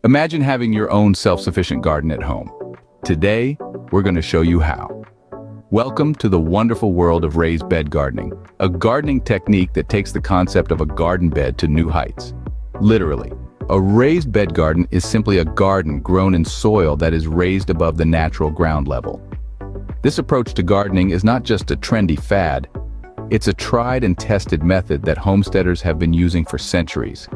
Imagine having your own self-sufficient garden at home. Today, we're going to show you how. Welcome to the wonderful world of raised bed gardening, a gardening technique that takes the concept of a garden bed to new heights. Literally, a raised bed garden is simply a garden grown in soil that is raised above the natural ground level. This approach to gardening is not just a trendy fad, it's a tried and tested method that homesteaders have been using for centuries.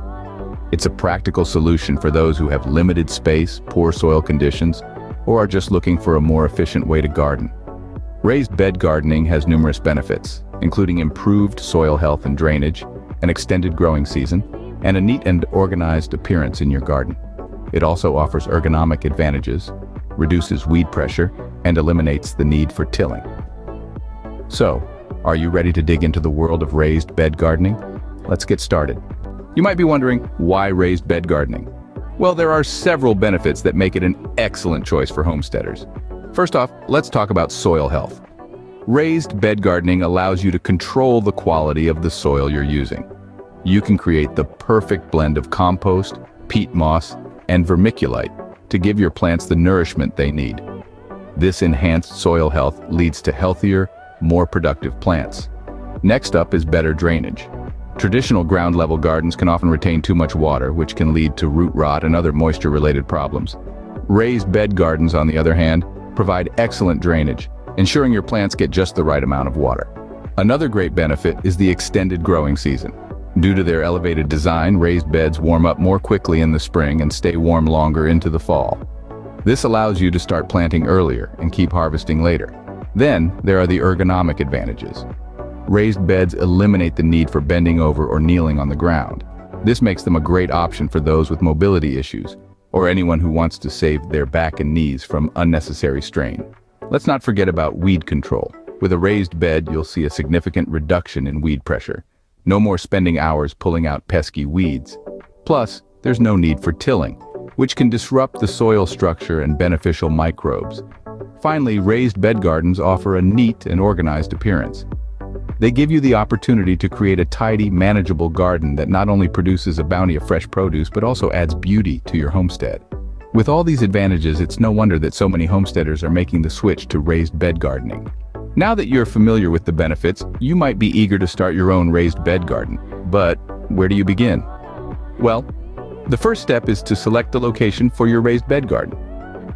It's a practical solution for those who have limited space, poor soil conditions, or are just looking for a more efficient way to garden. Raised bed gardening has numerous benefits, including improved soil health and drainage, an extended growing season, and a neat and organized appearance in your garden. It also offers ergonomic advantages, reduces weed pressure, and eliminates the need for tilling. So, are you ready to dig into the world of raised bed gardening? Let's get started. You might be wondering, why raised bed gardening? Well, there are several benefits that make it an excellent choice for homesteaders. First off, let's talk about soil health. Raised bed gardening allows you to control the quality of the soil you're using. You can create the perfect blend of compost, peat moss, and vermiculite to give your plants the nourishment they need. This enhanced soil health leads to healthier, more productive plants. Next up is better drainage. Traditional ground-level gardens can often retain too much water, which can lead to root rot and other moisture-related problems. Raised bed gardens, on the other hand, provide excellent drainage, ensuring your plants get just the right amount of water. Another great benefit is the extended growing season. Due to their elevated design, raised beds warm up more quickly in the spring and stay warm longer into the fall. This allows you to start planting earlier and keep harvesting later. Then, there are the ergonomic advantages. Raised beds eliminate the need for bending over or kneeling on the ground. This makes them a great option for those with mobility issues, or anyone who wants to save their back and knees from unnecessary strain. Let's not forget about weed control. With a raised bed, you'll see a significant reduction in weed pressure. No more spending hours pulling out pesky weeds. Plus, there's no need for tilling, which can disrupt the soil structure and beneficial microbes. Finally, raised bed gardens offer a neat and organized appearance. They give you the opportunity to create a tidy, manageable garden that not only produces a bounty of fresh produce but also adds beauty to your homestead. With all these advantages, it's no wonder that so many homesteaders are making the switch to raised bed gardening. Now that you're familiar with the benefits, you might be eager to start your own raised bed garden. But where do you begin? Well, the first step is to select the location for your raised bed garden.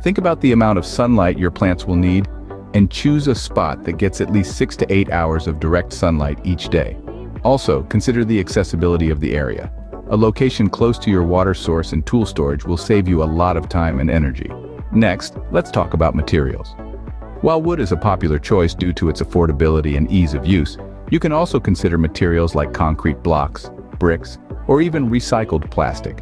Think about the amount of sunlight your plants will need and choose a spot that gets at least 6 to 8 hours of direct sunlight each day. Also, consider the accessibility of the area. A location close to your water source and tool storage will save you a lot of time and energy. Next, let's talk about materials. While wood is a popular choice due to its affordability and ease of use, you can also consider materials like concrete blocks, bricks, or even recycled plastic.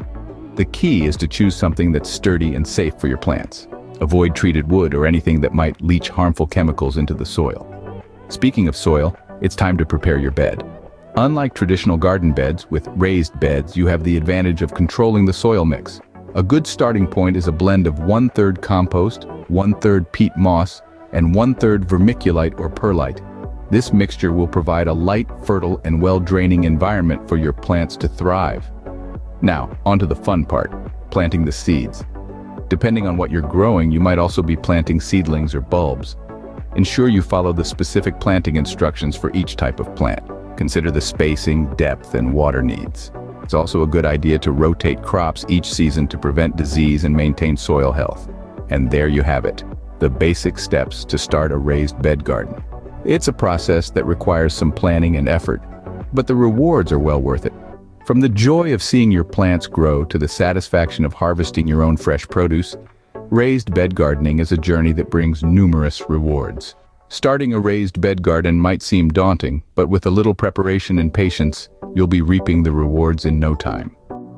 The key is to choose something that's sturdy and safe for your plants. Avoid treated wood or anything that might leach harmful chemicals into the soil. Speaking of soil, it's time to prepare your bed. Unlike traditional garden beds, with raised beds, you have the advantage of controlling the soil mix. A good starting point is a blend of 1/3 compost, 1/3 peat moss, and 1/3 vermiculite or perlite. This mixture will provide a light, fertile, and well-draining environment for your plants to thrive. Now, onto the fun part, planting the seeds. Depending on what you're growing, you might also be planting seedlings or bulbs. Ensure you follow the specific planting instructions for each type of plant. Consider the spacing, depth, and water needs. It's also a good idea to rotate crops each season to prevent disease and maintain soil health. And there you have it, the basic steps to start a raised bed garden. It's a process that requires some planning and effort, but the rewards are well worth it. From the joy of seeing your plants grow to the satisfaction of harvesting your own fresh produce, raised bed gardening is a journey that brings numerous rewards. Starting a raised bed garden might seem daunting, but with a little preparation and patience, you'll be reaping the rewards in no time.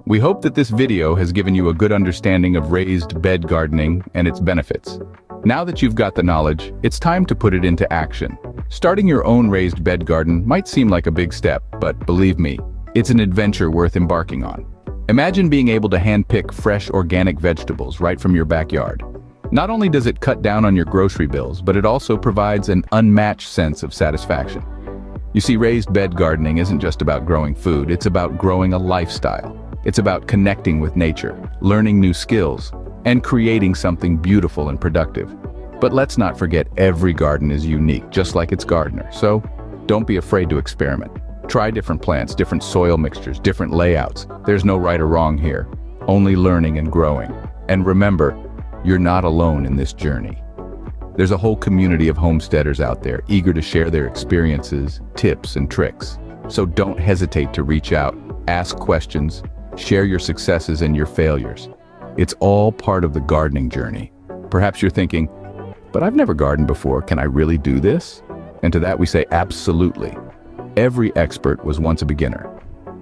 We hope that this video has given you a good understanding of raised bed gardening and its benefits. Now that you've got the knowledge, it's time to put it into action. Starting your own raised bed garden might seem like a big step, but believe me, it's an adventure worth embarking on. Imagine being able to handpick fresh organic vegetables right from your backyard. Not only does it cut down on your grocery bills, but it also provides an unmatched sense of satisfaction. You see, raised bed gardening isn't just about growing food, it's about growing a lifestyle. It's about connecting with nature, learning new skills, and creating something beautiful and productive. But let's not forget every garden is unique, just like its gardener. So don't be afraid to experiment. Try different plants, different soil mixtures, different layouts. There's no right or wrong here, only learning and growing. And remember, you're not alone in this journey. There's a whole community of homesteaders out there, eager to share their experiences, tips, and tricks. So don't hesitate to reach out, ask questions, share your successes and your failures. It's all part of the gardening journey. Perhaps you're thinking, but I've never gardened before, can I really do this? And to that we say absolutely. Every expert was once a beginner.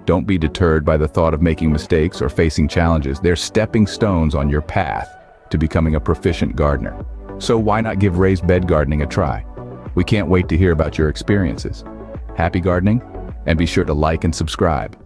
Don't be deterred by the thought of making mistakes or facing challenges. They're stepping stones on your path to becoming a proficient gardener. So why not give raised bed gardening a try? We can't wait to hear about your experiences. Happy gardening, and be sure to like and subscribe.